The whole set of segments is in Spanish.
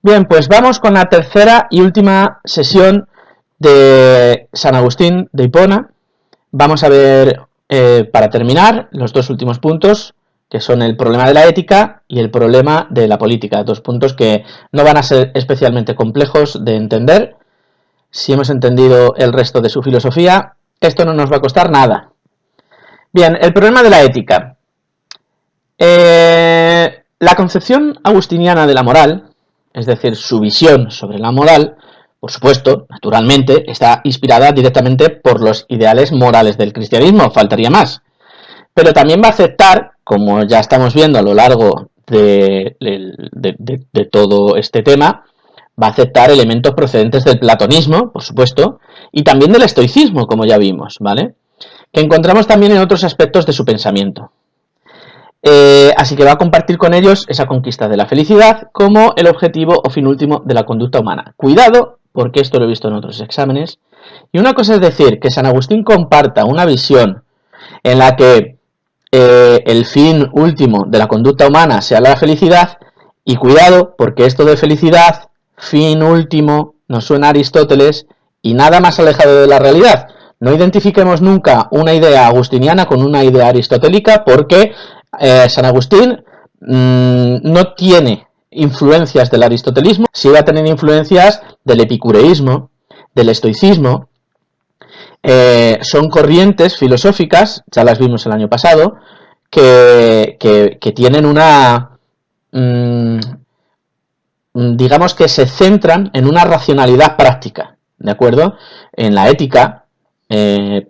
Bien, pues vamos con la tercera y última sesión de San Agustín de Hipona. Vamos a ver, para terminar, los dos últimos puntos, que son el problema de la ética y el problema de la política. Dos puntos que no van a ser especialmente complejos de entender. Si hemos entendido el resto de su filosofía, esto no nos va a costar nada. Bien, el problema de la ética. La concepción agustiniana de la moral, es decir, su visión sobre la moral, por supuesto, naturalmente, está inspirada directamente por los ideales morales del cristianismo, faltaría más. Pero también va a aceptar, como ya estamos viendo a lo largo de todo este tema, va a aceptar elementos procedentes del platonismo, por supuesto, y también del estoicismo, como ya vimos, ¿vale? Que encontramos también en otros aspectos de su pensamiento. Así que va a compartir con ellos esa conquista de la felicidad como el objetivo o fin último de la conducta humana. Cuidado, porque esto lo he visto en otros exámenes. Y una cosa es decir que San Agustín comparta una visión en la que el fin último de la conducta humana sea la felicidad, y cuidado, porque esto de felicidad, fin último, nos suena a Aristóteles y nada más alejado de la realidad. No identifiquemos nunca una idea agustiniana con una idea aristotélica, porque San Agustín no tiene influencias del aristotelismo, sí va a tener influencias del epicureísmo, del estoicismo. Son corrientes filosóficas, ya las vimos el año pasado, que tienen una, digamos que se centran en una racionalidad práctica, ¿de acuerdo? En la ética,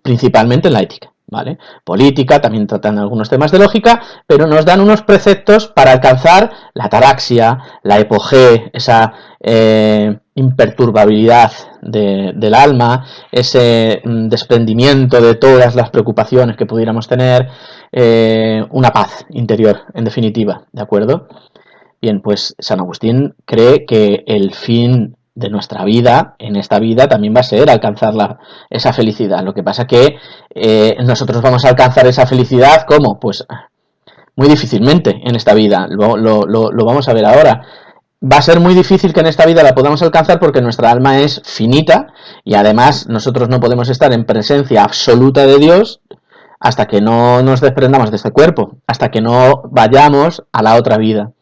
principalmente en la ética, ¿vale? Política, también tratan algunos temas de lógica, pero nos dan unos preceptos para alcanzar la ataraxia, la epogé, esa imperturbabilidad del alma, ese desprendimiento de todas las preocupaciones que pudiéramos tener, una paz interior, en definitiva, ¿de acuerdo? Bien, pues San Agustín cree que el fin de nuestra vida, en esta vida, también va a ser alcanzar esa felicidad. Lo que pasa que nosotros vamos a alcanzar esa felicidad, ¿cómo? Pues muy difícilmente en esta vida, lo vamos a ver ahora. Va a ser muy difícil que en esta vida la podamos alcanzar porque nuestra alma es finita y además nosotros no podemos estar en presencia absoluta de Dios hasta que no nos desprendamos de este cuerpo, hasta que no vayamos a la otra vida,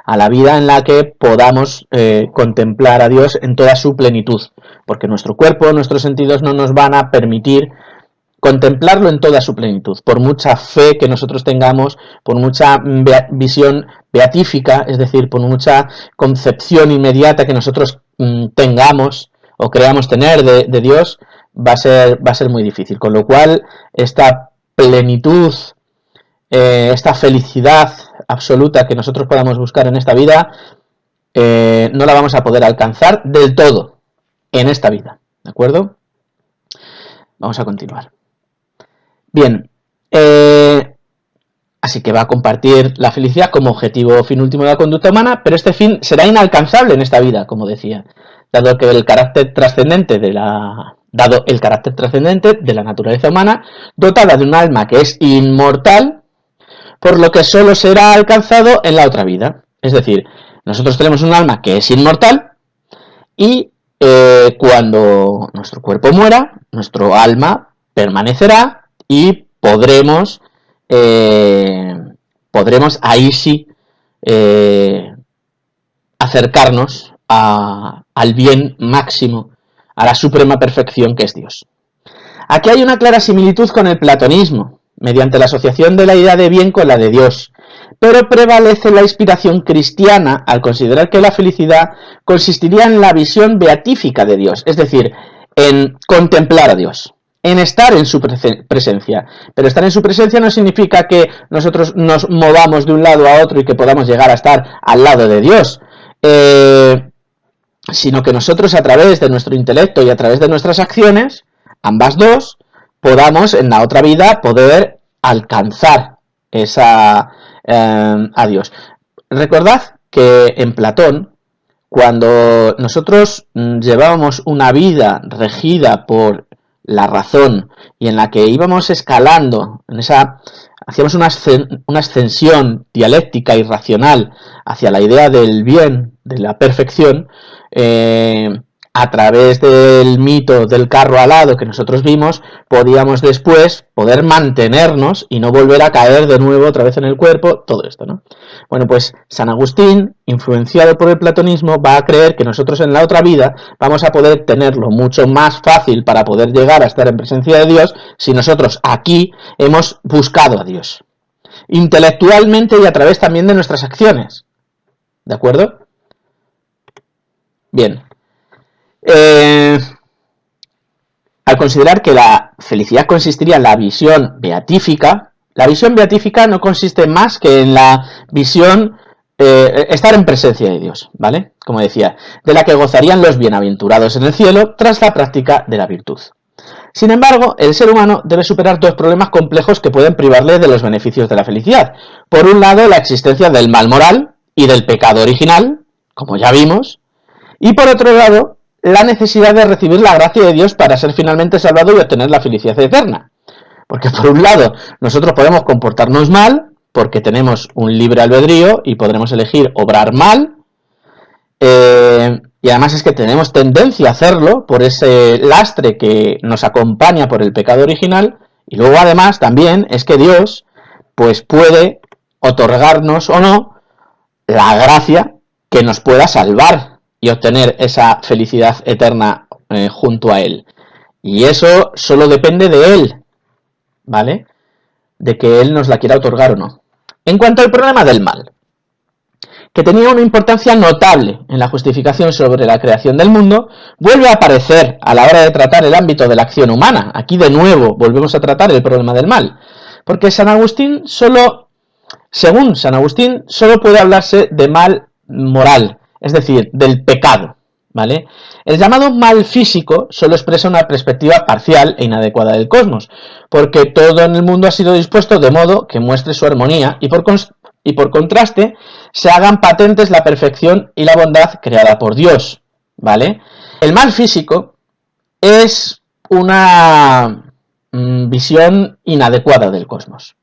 a la vida en la que podamos contemplar a Dios en toda su plenitud, porque nuestro cuerpo, nuestros sentidos no nos van a permitir contemplarlo en toda su plenitud, por mucha fe que nosotros tengamos, por mucha visión beatífica, es decir, por mucha concepción inmediata que nosotros tengamos o creamos tener de Dios, va a ser muy difícil, con lo cual esta plenitud, esta felicidad absoluta que nosotros podamos buscar en esta vida, no la vamos a poder alcanzar del todo en esta vida, ¿de acuerdo? Vamos a continuar. Bien, así que va a compartir la felicidad como objetivo fin último de la conducta humana, pero este fin será inalcanzable en esta vida, como decía, dado el carácter trascendente de la naturaleza humana, dotada de un alma que es inmortal, por lo que solo será alcanzado en la otra vida. Es decir, nosotros tenemos un alma que es inmortal y cuando nuestro cuerpo muera, nuestro alma permanecerá y podremos ahí sí acercarnos al bien máximo, a la suprema perfección que es Dios. Aquí hay una clara similitud con el platonismo, mediante la asociación de la idea de bien con la de Dios, pero prevalece la inspiración cristiana al considerar que la felicidad consistiría en la visión beatífica de Dios, es decir, en contemplar a Dios, en estar en su presencia. Pero estar en su presencia no significa que nosotros nos movamos de un lado a otro y que podamos llegar a estar al lado de Dios, sino que nosotros a través de nuestro intelecto y a través de nuestras acciones, ambas dos, podamos en la otra vida poder alcanzar a Dios. Recordad que en Platón, cuando nosotros llevábamos una vida regida por la razón y en la que íbamos escalando, hacíamos una ascensión dialéctica y racional hacia la idea del bien, de la perfección, a través del mito del carro alado que nosotros vimos, podíamos después poder mantenernos y no volver a caer de nuevo otra vez en el cuerpo, todo esto, ¿no? Bueno, pues San Agustín, influenciado por el platonismo, va a creer que nosotros en la otra vida vamos a poder tenerlo mucho más fácil para poder llegar a estar en presencia de Dios si nosotros aquí hemos buscado a Dios, intelectualmente y a través también de nuestras acciones. ¿De acuerdo? Bien. Al considerar que la felicidad consistiría en la visión beatífica, la visión beatífica no consiste más que en la visión, estar en presencia de Dios, ¿vale? Como decía, de la que gozarían los bienaventurados en el cielo tras la práctica de la virtud. Sin embargo, el ser humano debe superar dos problemas complejos que pueden privarle de los beneficios de la felicidad. Por un lado, la existencia del mal moral y del pecado original, como ya vimos, y por otro lado, la necesidad de recibir la gracia de Dios para ser finalmente salvado y obtener la felicidad eterna. Porque por un lado, nosotros podemos comportarnos mal, porque tenemos un libre albedrío y podremos elegir obrar mal, y además es que tenemos tendencia a hacerlo por ese lastre que nos acompaña por el pecado original, y luego además también es que Dios pues puede otorgarnos o no la gracia que nos pueda salvar y obtener esa felicidad eterna junto a Él. Y eso solo depende de Él, ¿vale? De que Él nos la quiera otorgar o no. En cuanto al problema del mal, que tenía una importancia notable en la justificación sobre la creación del mundo, vuelve a aparecer a la hora de tratar el ámbito de la acción humana. Aquí de nuevo volvemos a tratar el problema del mal, porque según San Agustín, solo puede hablarse de mal moral, es decir, del pecado, ¿vale? El llamado mal físico solo expresa una perspectiva parcial e inadecuada del cosmos, porque todo en el mundo ha sido dispuesto de modo que muestre su armonía y por contraste se hagan patentes la perfección y la bondad creada por Dios, ¿vale? El mal físico es una visión inadecuada del cosmos.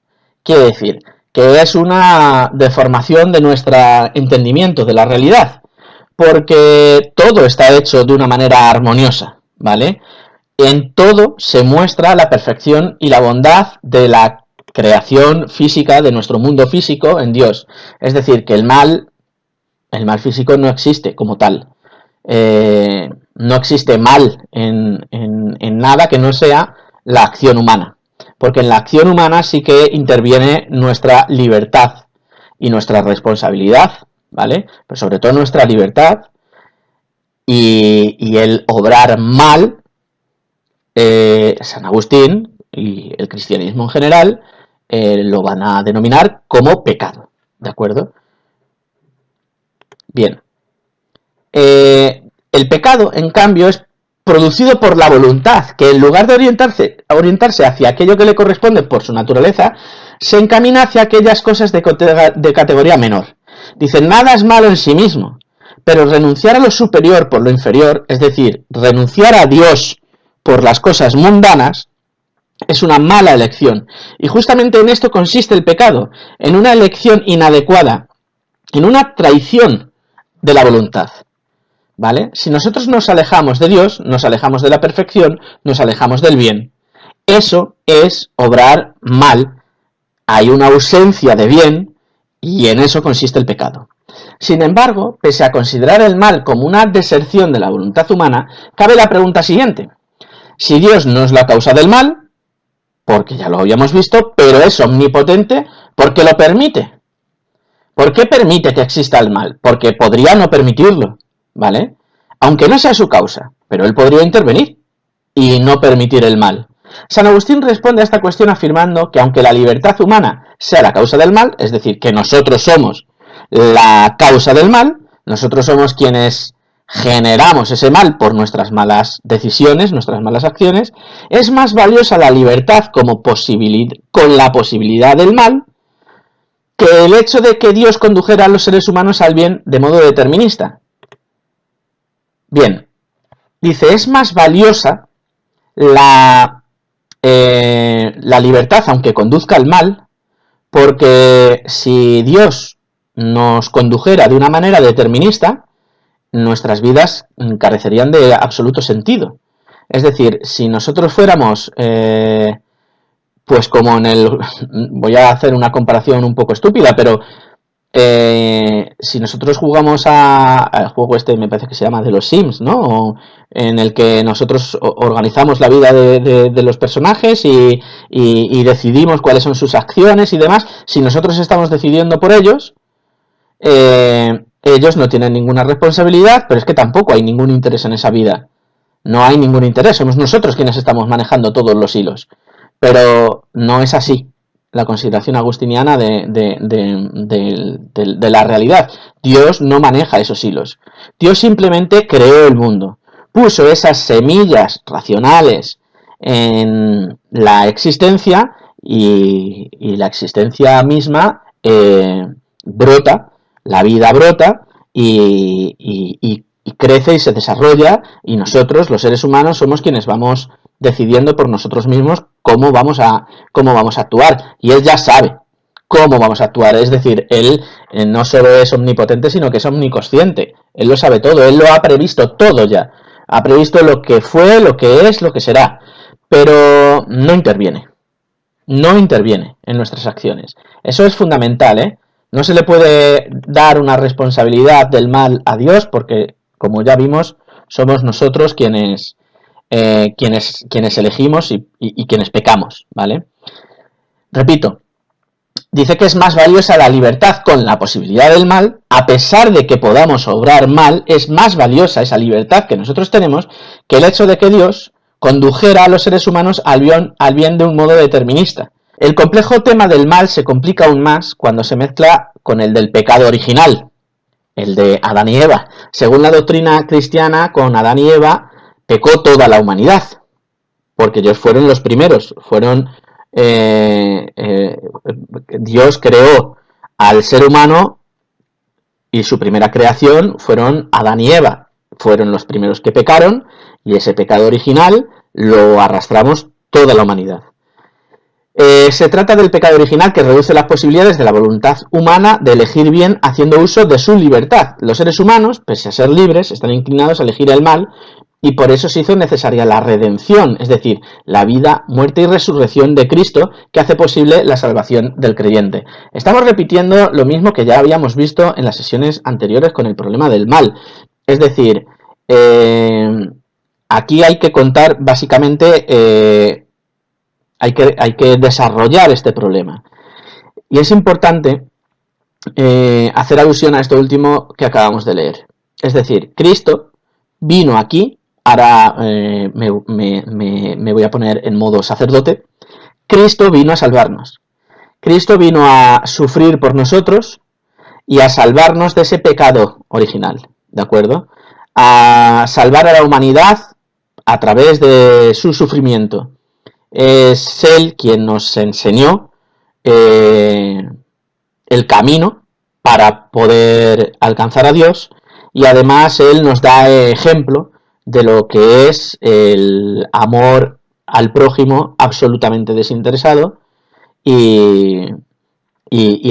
Quiere decir que es una deformación de nuestro entendimiento de la realidad, porque todo está hecho de una manera armoniosa, ¿vale? En todo se muestra la perfección y la bondad de la creación física, de nuestro mundo físico en Dios. Es decir, que el mal físico no existe como tal. No existe mal en nada que no sea la acción humana. Porque en la acción humana sí que interviene nuestra libertad y nuestra responsabilidad, ¿vale? Pero sobre todo nuestra libertad y el obrar mal, San Agustín y el cristianismo en general lo van a denominar como pecado, ¿de acuerdo? Bien. El pecado, en cambio, es producido por la voluntad, que en lugar de orientarse hacia aquello que le corresponde por su naturaleza, se encamina hacia aquellas cosas de categoría menor. Dicen, nada es malo en sí mismo, pero renunciar a lo superior por lo inferior, es decir, renunciar a Dios por las cosas mundanas, es una mala elección. Y justamente en esto consiste el pecado, en una elección inadecuada, en una traición de la voluntad, ¿vale? Si nosotros nos alejamos de Dios, nos alejamos de la perfección, nos alejamos del bien. Eso es obrar mal. Hay una ausencia de bien y en eso consiste el pecado. Sin embargo, pese a considerar el mal como una deserción de la voluntad humana, cabe la pregunta siguiente. Si Dios no es la causa del mal, porque ya lo habíamos visto, pero es omnipotente, ¿por qué lo permite? ¿Por qué permite que exista el mal? Porque podría no permitirlo, ¿vale? Aunque no sea su causa, pero él podría intervenir y no permitir el mal. San Agustín responde a esta cuestión afirmando que aunque la libertad humana sea la causa del mal, es decir, que nosotros somos la causa del mal, nosotros somos quienes generamos ese mal por nuestras malas decisiones, nuestras malas acciones, es más valiosa la libertad con la posibilidad del mal que el hecho de que Dios condujera a los seres humanos al bien de modo determinista. Bien, dice, es más valiosa la libertad, aunque conduzca al mal, porque si Dios nos condujera de una manera determinista, nuestras vidas carecerían de absoluto sentido. Es decir, si nosotros fuéramos, pues como en el... Voy a hacer una comparación un poco estúpida, pero si nosotros jugamos al juego este, me parece que se llama de los Sims, ¿no? En el que nosotros organizamos la vida de los personajes y decidimos cuáles son sus acciones y demás. Si nosotros estamos decidiendo por ellos, ellos no tienen ninguna responsabilidad, pero es que tampoco hay ningún interés en esa vida. No hay ningún interés, somos nosotros quienes estamos manejando todos los hilos. Pero no es así la consideración agustiniana de la realidad. Dios no maneja esos hilos. Dios simplemente creó el mundo. Puso esas semillas racionales en la existencia y la existencia misma brota, la vida brota y crece y se desarrolla, y nosotros, los seres humanos, somos quienes vamos decidiendo por nosotros mismos cómo vamos a actuar, y él ya sabe cómo vamos a actuar. Es decir, él no solo es omnipotente, sino que es omniconsciente. Él lo sabe todo, él lo ha previsto todo ya. Ha previsto lo que fue, lo que es, lo que será. Pero no interviene. No interviene en nuestras acciones. Eso es fundamental, ¿eh? No se le puede dar una responsabilidad del mal a Dios, porque, como ya vimos, somos nosotros quienes elegimos y quienes pecamos, ¿vale? Repito, dice que es más valiosa la libertad con la posibilidad del mal. A pesar de que podamos obrar mal, es más valiosa esa libertad que nosotros tenemos que el hecho de que Dios condujera a los seres humanos al bien de un modo determinista. El complejo tema del mal se complica aún más cuando se mezcla con el del pecado original, el de Adán y Eva. Según la doctrina cristiana, con Adán y Eva pecó toda la humanidad, porque ellos fueron los primeros, Dios creó al ser humano y su primera creación fueron Adán y Eva. Fueron los primeros que pecaron y ese pecado original lo arrastramos toda la humanidad. Se trata del pecado original que reduce las posibilidades de la voluntad humana de elegir bien haciendo uso de su libertad. Los seres humanos, pese a ser libres, están inclinados a elegir el mal, y por eso se hizo necesaria la redención, es decir, la vida, muerte y resurrección de Cristo, que hace posible la salvación del creyente. Estamos repitiendo lo mismo que ya habíamos visto en las sesiones anteriores con el problema del mal. Es decir, aquí hay que contar básicamente... Hay que desarrollar este problema. Y es importante hacer alusión a esto último que acabamos de leer. Es decir, Cristo vino aquí, ahora me voy a poner en modo sacerdote. Cristo vino a salvarnos. Cristo vino a sufrir por nosotros y a salvarnos de ese pecado original, ¿de acuerdo? A salvar a la humanidad a través de su sufrimiento. Es Él quien nos enseñó el camino para poder alcanzar a Dios, y además Él nos da ejemplo de lo que es el amor al prójimo absolutamente desinteresado, y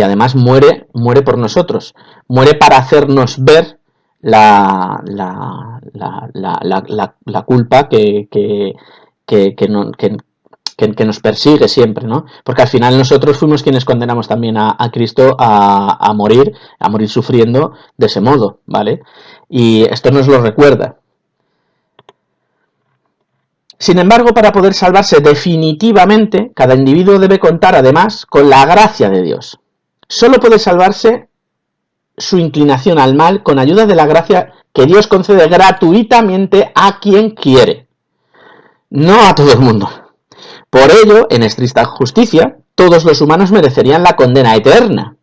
además muere por nosotros, muere para hacernos ver la culpa que nos persigue siempre, ¿no? Porque al final nosotros fuimos quienes condenamos también a Cristo a morir sufriendo de ese modo, ¿vale? Y esto nos lo recuerda. Sin embargo, para poder salvarse definitivamente, cada individuo debe contar además con la gracia de Dios. Solo puede salvarse su inclinación al mal con ayuda de la gracia que Dios concede gratuitamente a quien quiere, no a todo el mundo. Por ello, en estricta justicia, todos los humanos merecerían la condena eterna.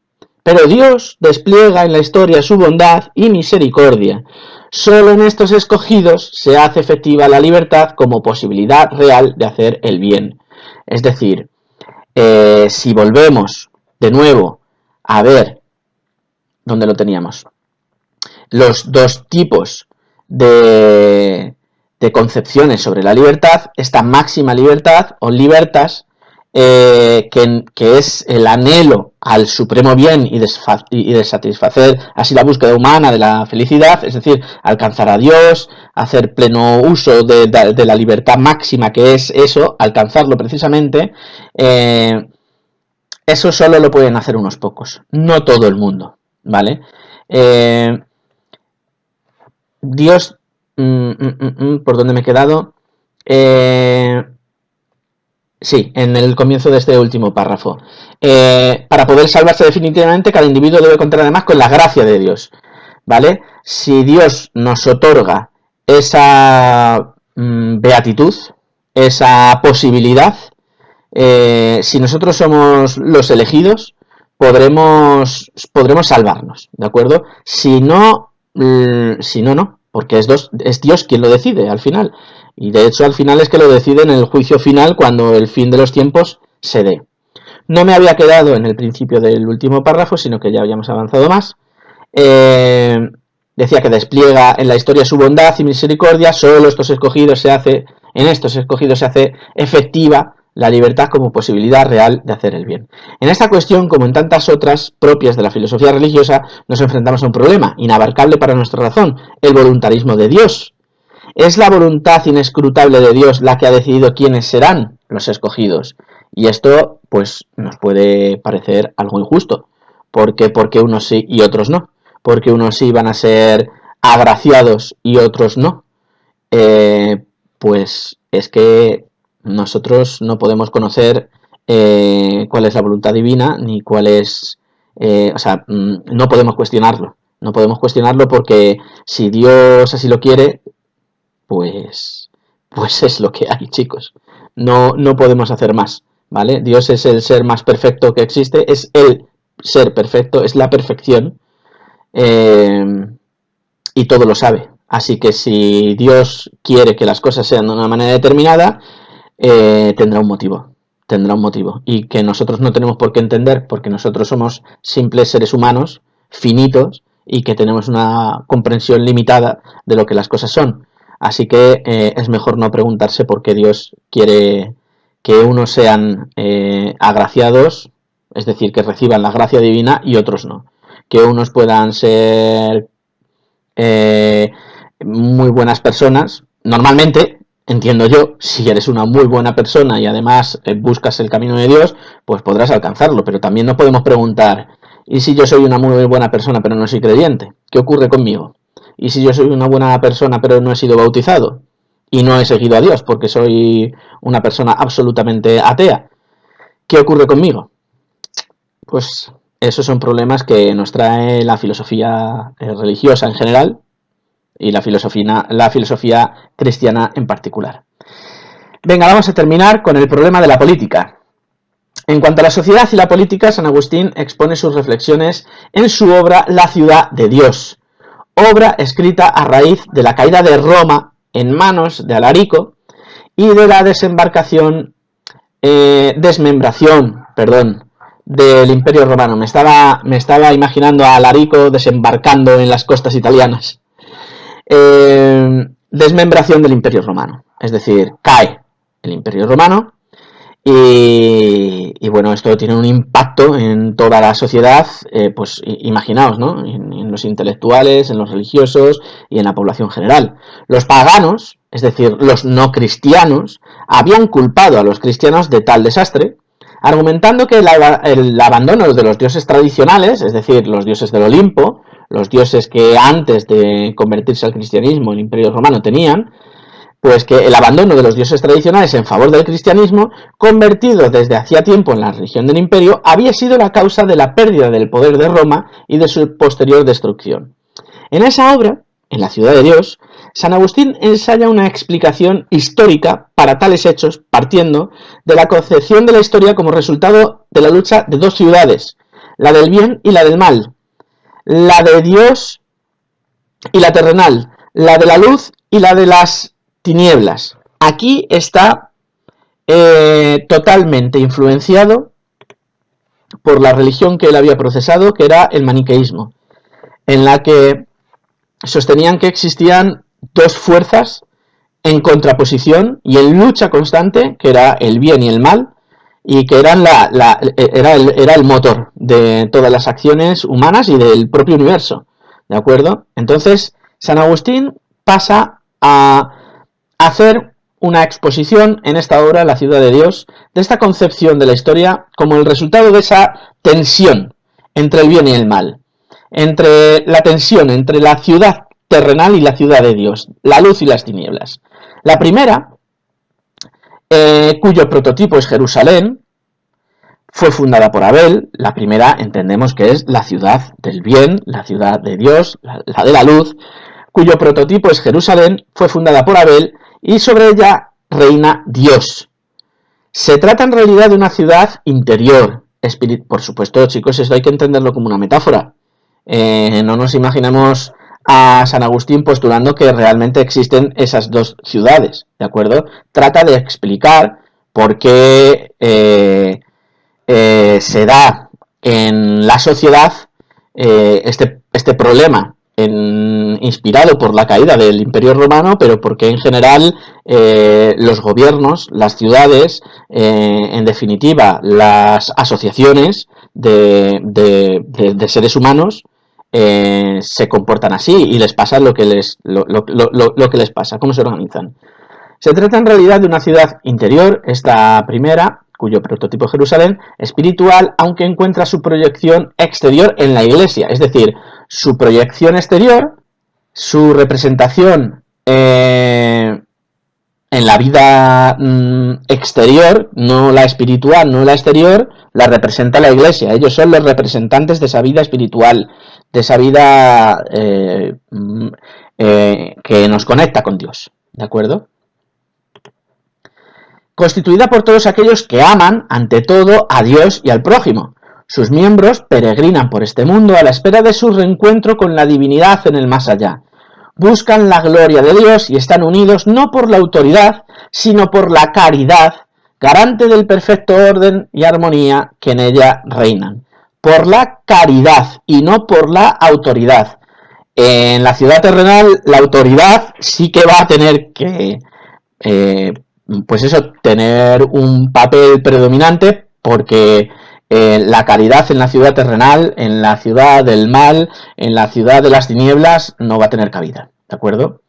Pero Dios despliega en la historia su bondad y misericordia. Solo en estos escogidos se hace efectiva la libertad como posibilidad real de hacer el bien. Es decir, si volvemos de nuevo a ver dónde lo teníamos, los dos tipos de de concepciones sobre la libertad, esta máxima libertad o libertas, que es el anhelo al supremo bien y de satisfacer así la búsqueda humana de la felicidad, es decir, alcanzar a Dios, hacer pleno uso de la libertad máxima, que es eso, alcanzarlo precisamente. Eso solo lo pueden hacer unos pocos, no todo el mundo, ¿vale? Dios, ¿por dónde me he quedado? Sí, en el comienzo de este último párrafo. Para poder salvarse definitivamente, cada individuo debe contar además con la gracia de Dios, ¿vale? Si Dios nos otorga esa beatitud, esa posibilidad, si nosotros somos los elegidos, podremos salvarnos, ¿de acuerdo? Si no, no, porque es Dios quien lo decide al final. Y de hecho al final es que lo decide en el juicio final, cuando el fin de los tiempos se dé. No me había quedado en el principio del último párrafo, sino que ya habíamos avanzado más. Decía que despliega en la historia su bondad y misericordia. Solo en estos escogidos se hace efectiva la libertad como posibilidad real de hacer el bien. En esta cuestión, como en tantas otras propias de la filosofía religiosa, nos enfrentamos a un problema inabarcable para nuestra razón: el voluntarismo de Dios. Es la voluntad inescrutable de Dios la que ha decidido quiénes serán los escogidos. Y esto, pues, nos puede parecer algo injusto. Porque unos sí y otros no. Porque unos sí van a ser agraciados y otros no. Pues es que nosotros no podemos conocer cuál es la voluntad divina, ni cuál es... no podemos cuestionarlo. No podemos cuestionarlo, porque si Dios así lo quiere, pues es lo que hay, chicos. No podemos hacer más, ¿vale? Dios es el ser más perfecto que existe, es el ser perfecto, es la perfección, y todo lo sabe. Así que si Dios quiere que las cosas sean de una manera determinada, tendrá un motivo, y que nosotros no tenemos por qué entender, porque nosotros somos simples seres humanos, finitos, y que tenemos una comprensión limitada de lo que las cosas son. Así que es mejor no preguntarse por qué Dios quiere que unos sean agraciados, es decir, que reciban la gracia divina, y otros no. Que unos puedan ser muy buenas personas. Normalmente, entiendo yo, si eres una muy buena persona y además buscas el camino de Dios, pues podrás alcanzarlo. Pero también nos podemos preguntar: ¿y si yo soy una muy buena persona pero no soy creyente? ¿Qué ocurre conmigo? ¿Y si yo soy una buena persona pero no he sido bautizado? Y no he seguido a Dios porque soy una persona absolutamente atea. ¿Qué ocurre conmigo? Pues esos son problemas que nos trae la filosofía religiosa en general, y la filosofía cristiana en particular. Venga, vamos a terminar con el problema de la política. En cuanto a la sociedad y la política, San Agustín expone sus reflexiones en su obra La ciudad de Dios, obra escrita a raíz de la caída de Roma en manos de Alarico y de la desmembración del Imperio Romano. Me estaba imaginando a Alarico desembarcando en las costas italianas. Desmembración del Imperio Romano, es decir, cae el Imperio Romano, y bueno, esto tiene un impacto en toda la sociedad, pues imaginaos, ¿no? En los intelectuales, en los religiosos y en la población general. Los paganos, es decir, los no cristianos, habían culpado a los cristianos de tal desastre, argumentando que el abandono de los dioses tradicionales, es decir, los dioses del Olimpo, los dioses que antes de convertirse al cristianismo el Imperio Romano tenían, pues que el abandono de los dioses tradicionales en favor del cristianismo, convertido desde hacía tiempo en la religión del imperio, había sido la causa de la pérdida del poder de Roma y de su posterior destrucción. En esa obra, en La ciudad de Dios, San Agustín ensaya una explicación histórica para tales hechos, partiendo de la concepción de la historia como resultado de la lucha de dos ciudades, la del bien y la del mal, la de Dios y la terrenal, la de la luz y la de las tinieblas. Aquí está totalmente influenciado por la religión que él había procesado, que era el maniqueísmo, en la que sostenían que existían dos fuerzas en contraposición y en lucha constante, que era el bien y el mal, y que eran era el motor de todas las acciones humanas y del propio universo, ¿de acuerdo? Entonces, San Agustín pasa a hacer una exposición en esta obra, La ciudad de Dios, de esta concepción de la historia como el resultado de esa tensión entre el bien y el mal, entre la tensión entre la ciudad terrenal y la ciudad de Dios, la luz y las tinieblas. La primera, cuyo prototipo es Jerusalén, fue fundada por Abel. La primera entendemos que es la ciudad del bien, la ciudad de Dios, la de la luz, cuyo prototipo es Jerusalén, fue fundada por Abel y sobre ella reina Dios. Se trata en realidad de una ciudad interior. Por supuesto, chicos, esto hay que entenderlo como una metáfora. No nos imaginamos a San Agustín postulando que realmente existen esas dos ciudades, ¿de acuerdo? Trata de explicar por qué se da en la sociedad este problema inspirado por la caída del Imperio Romano, pero porque en general los gobiernos, las ciudades, en definitiva las asociaciones de seres humanos se comportan así y les pasa lo que les pasa, cómo se organizan. Se trata en realidad de una ciudad interior, esta primera, cuyo prototipo es Jerusalén, espiritual, aunque encuentra su proyección exterior en la Iglesia, es decir, su proyección exterior, su representación en la vida exterior, no la espiritual, no la exterior, la representa la Iglesia. Ellos son los representantes de esa vida espiritual, de esa vida que nos conecta con Dios, ¿de acuerdo? Constituida por todos aquellos que aman, ante todo, a Dios y al prójimo. Sus miembros peregrinan por este mundo a la espera de su reencuentro con la divinidad en el más allá. Buscan la gloria de Dios y están unidos no por la autoridad, sino por la caridad, garante del perfecto orden y armonía que en ella reinan. Por la caridad y no por la autoridad. En la ciudad terrenal, la autoridad sí que va a tener que tener un papel predominante, porque la caridad en la ciudad terrenal, en la ciudad del mal, en la ciudad de las tinieblas, no va a tener cabida, ¿de acuerdo?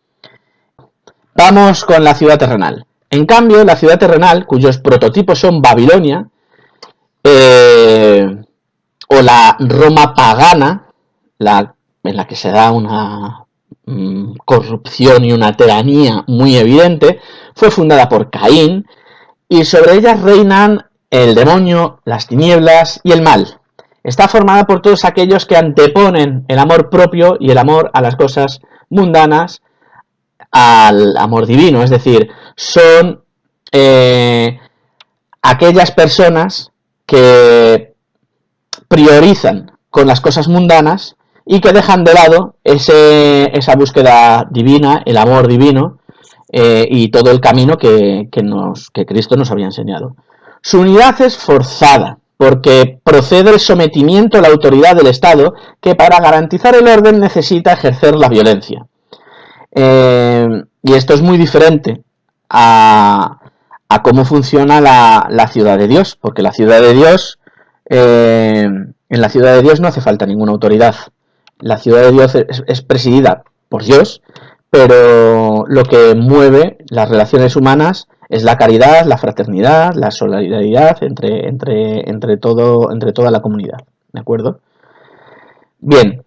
Vamos con la ciudad terrenal. En cambio, la ciudad terrenal, cuyos prototipos son Babilonia, o la Roma pagana, en la que se da una corrupción y una tiranía muy evidente, fue fundada por Caín, y sobre ellas reinan el demonio, las tinieblas y el mal. Está formada por todos aquellos que anteponen el amor propio y el amor a las cosas mundanas al amor divino, es decir, son aquellas personas que priorizan con las cosas mundanas y que dejan de lado esa búsqueda divina, el amor divino, y todo el camino que Cristo nos había enseñado. Su unidad es forzada, porque procede del sometimiento a la autoridad del Estado, que para garantizar el orden necesita ejercer la violencia. Y esto es muy diferente a cómo funciona la ciudad de Dios, porque la ciudad de Dios, en la ciudad de Dios no hace falta ninguna autoridad. La ciudad de Dios es presidida por Dios, pero lo que mueve las relaciones humanas es la caridad, la fraternidad, la solidaridad entre toda la comunidad, ¿de acuerdo? Bien,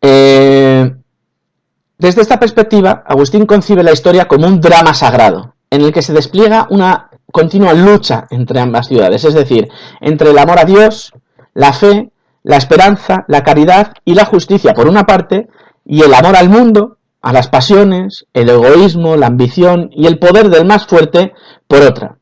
desde esta perspectiva, Agustín concibe la historia como un drama sagrado, en el que se despliega una continua lucha entre ambas ciudades, es decir, entre el amor a Dios, la fe, la esperanza, la caridad y la justicia por una parte, y el amor al mundo, a las pasiones, el egoísmo, la ambición y el poder del más fuerte por otra.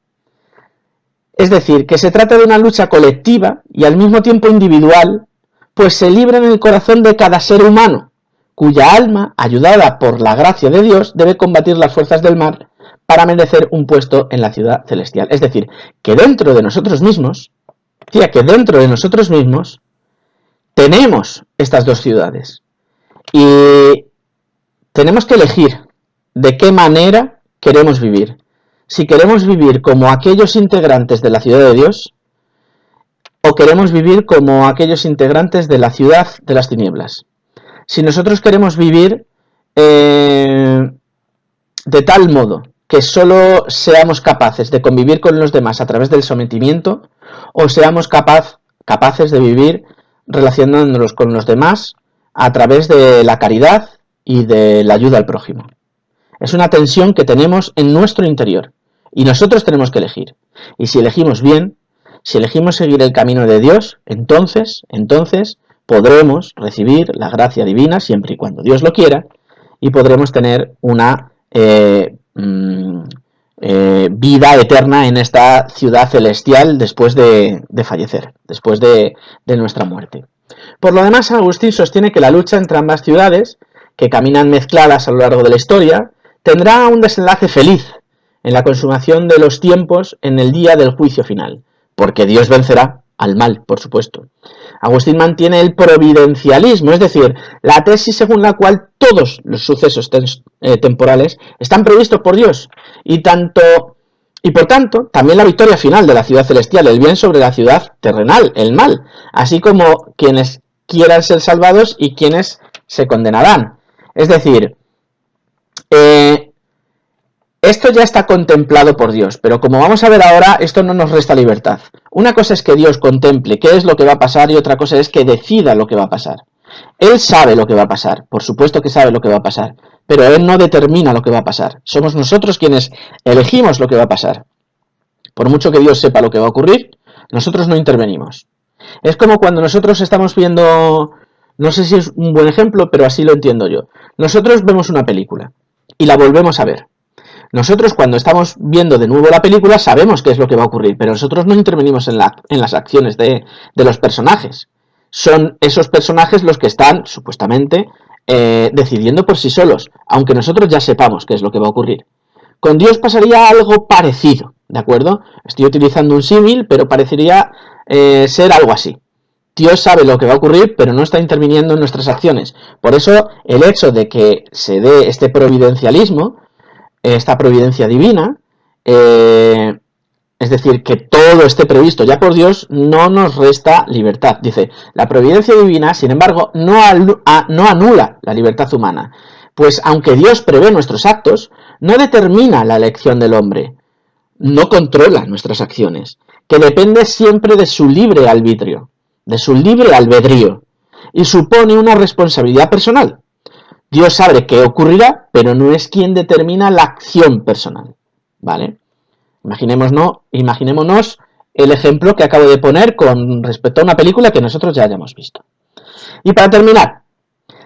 Es decir, que se trata de una lucha colectiva y al mismo tiempo individual, pues se libra en el corazón de cada ser humano, cuya alma, ayudada por la gracia de Dios, debe combatir las fuerzas del mal para merecer un puesto en la ciudad celestial. Es decir, que dentro de nosotros mismos, tenemos estas dos ciudades. Y tenemos que elegir de qué manera queremos vivir. Si queremos vivir como aquellos integrantes de la ciudad de Dios, o queremos vivir como aquellos integrantes de la ciudad de las tinieblas. Si nosotros queremos vivir de tal modo que solo seamos capaces de convivir con los demás a través del sometimiento, o seamos capaces de vivir relacionándonos con los demás a través de la caridad y de la ayuda al prójimo. Es una tensión que tenemos en nuestro interior y nosotros tenemos que elegir. Y si elegimos bien, si elegimos seguir el camino de Dios, entonces podremos recibir la gracia divina siempre y cuando Dios lo quiera, y podremos tener una vida eterna en esta ciudad celestial después de fallecer, después de nuestra muerte. Por lo demás, San Agustín sostiene que la lucha entre ambas ciudades, que caminan mezcladas a lo largo de la historia, tendrá un desenlace feliz en la consumación de los tiempos en el día del juicio final, porque Dios vencerá al mal, por supuesto. Agustín mantiene el providencialismo, es decir, la tesis según la cual todos los sucesos temporales están previstos por Dios, y por tanto, también la victoria final de la ciudad celestial, el bien sobre la ciudad terrenal, el mal, así como quienes quieran ser salvados y quienes se condenarán. Es decir, esto ya está contemplado por Dios, pero como vamos a ver ahora, esto no nos resta libertad. Una cosa es que Dios contemple qué es lo que va a pasar y otra cosa es que decida lo que va a pasar. Él sabe lo que va a pasar, por supuesto que sabe lo que va a pasar, pero Él no determina lo que va a pasar. Somos nosotros quienes elegimos lo que va a pasar. Por mucho que Dios sepa lo que va a ocurrir, nosotros no intervenimos. Es como cuando nosotros estamos viendo, no sé si es un buen ejemplo, pero así lo entiendo yo. Nosotros vemos una película y la volvemos a ver. Nosotros cuando estamos viendo de nuevo la película sabemos qué es lo que va a ocurrir, pero nosotros no intervenimos en las acciones de los personajes. Son esos personajes los que están, supuestamente, decidiendo por sí solos, aunque nosotros ya sepamos qué es lo que va a ocurrir. Con Dios pasaría algo parecido, ¿de acuerdo? Estoy utilizando un símil, pero parecería ser algo así. Dios sabe lo que va a ocurrir, pero no está interviniendo en nuestras acciones. Por eso, el hecho de que se dé este providencialismo, esta providencia divina, es decir, que todo esté previsto ya por Dios, no nos resta libertad. Dice, la providencia divina, sin embargo, no anula la libertad humana, pues aunque Dios prevé nuestros actos, no determina la elección del hombre, no controla nuestras acciones, que depende siempre de su libre arbitrio, de su libre albedrío, y supone una responsabilidad personal. Dios sabe qué ocurrirá, pero no es quien determina la acción personal, ¿vale? Imaginémonos el ejemplo que acabo de poner con respecto a una película que nosotros ya hayamos visto. Y para terminar,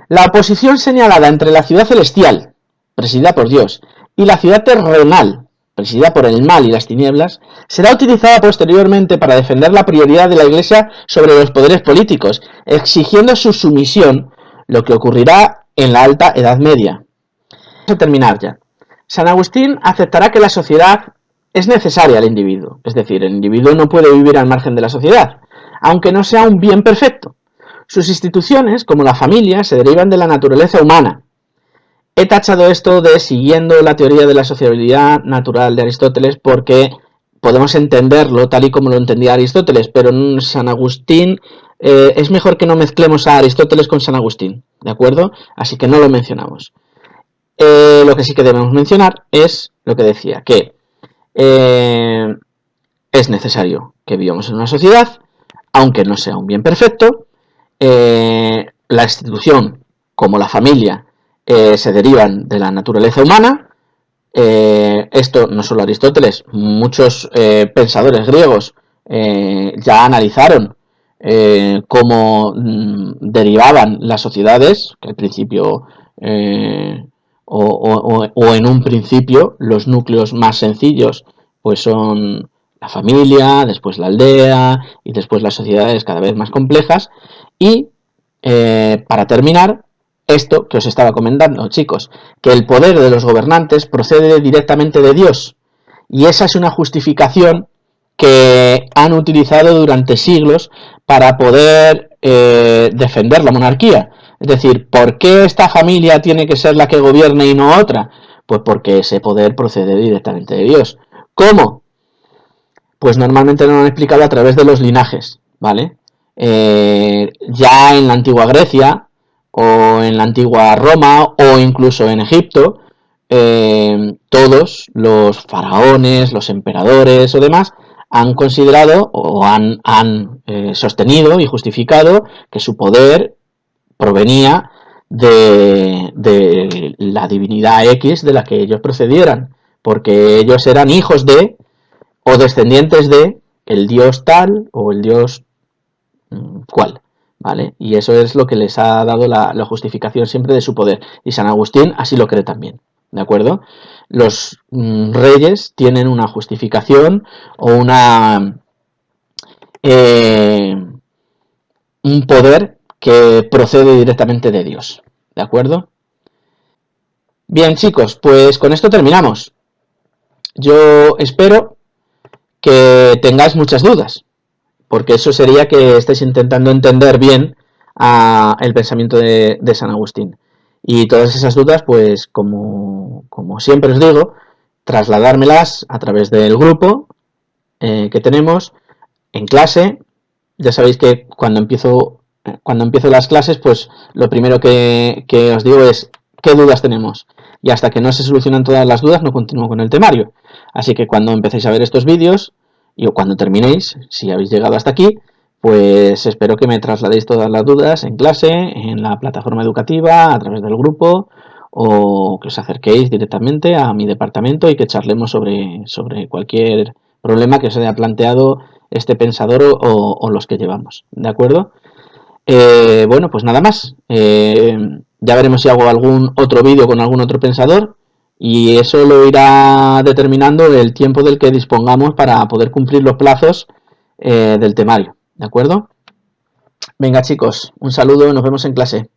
la oposición señalada entre la ciudad celestial, presidida por Dios, y la ciudad terrenal, presidida por el mal y las tinieblas, será utilizada posteriormente para defender la prioridad de la Iglesia sobre los poderes políticos, exigiendo su sumisión, lo que ocurrirá en la Alta Edad Media. Vamos a terminar ya. San Agustín aceptará que la sociedad es necesaria al individuo, es decir, el individuo no puede vivir al margen de la sociedad, aunque no sea un bien perfecto. Sus instituciones, como la familia, se derivan de la naturaleza humana. He tachado esto de siguiendo la teoría de la sociabilidad natural de Aristóteles porque podemos entenderlo tal y como lo entendía Aristóteles, pero en San Agustín es mejor que no mezclemos a Aristóteles con San Agustín, ¿de acuerdo? Así que no lo mencionamos. Lo que sí que debemos mencionar es lo que decía, que es necesario que vivamos en una sociedad, aunque no sea un bien perfecto. La institución, como la familia, se derivan de la naturaleza humana. Esto no solo Aristóteles, muchos pensadores griegos ya analizaron cómo derivaban las sociedades, que al principio o en un principio los núcleos más sencillos pues son la familia, después la aldea y después las sociedades cada vez más complejas. Y para terminar, esto que os estaba comentando, chicos, que el poder de los gobernantes procede directamente de Dios, y esa es una justificación que han utilizado durante siglos para poder defender la monarquía. Es decir, ¿por qué esta familia tiene que ser la que gobierne y no otra? Pues porque ese poder procede directamente de Dios. ¿Cómo? Pues normalmente lo han explicado a través de los linajes, ¿vale? Ya en la antigua Grecia, o en la antigua Roma, o incluso en Egipto, todos los faraones, los emperadores o demás han considerado o han sostenido y justificado que su poder provenía de la divinidad X de la que ellos procedieran, porque ellos eran hijos de o descendientes de el dios tal o el dios cual, ¿vale? Y eso es lo que les ha dado la justificación siempre de su poder. Y San Agustín así lo cree también, ¿de acuerdo? Los reyes tienen una justificación o un poder que procede directamente de Dios, ¿de acuerdo? Bien, chicos, pues con esto terminamos. Yo espero que tengáis muchas dudas, porque eso sería que estéis intentando entender bien el pensamiento de San Agustín. Y todas esas dudas, pues como siempre os digo, trasladármelas a través del grupo que tenemos en clase. Ya sabéis que cuando empiezo las clases, pues lo primero que os digo es qué dudas tenemos. Y hasta que no se solucionan todas las dudas, no continúo con el temario. Así que cuando empecéis a ver estos vídeos, y cuando terminéis, si habéis llegado hasta aquí, pues espero que me trasladéis todas las dudas en clase, en la plataforma educativa, a través del grupo, o que os acerquéis directamente a mi departamento y que charlemos sobre cualquier problema que os haya planteado este pensador o los que llevamos, ¿de acuerdo? Bueno, pues nada más. Ya veremos si hago algún otro vídeo con algún otro pensador y eso lo irá determinando el tiempo del que dispongamos para poder cumplir los plazos del temario, ¿de acuerdo? Venga chicos, un saludo, nos vemos en clase.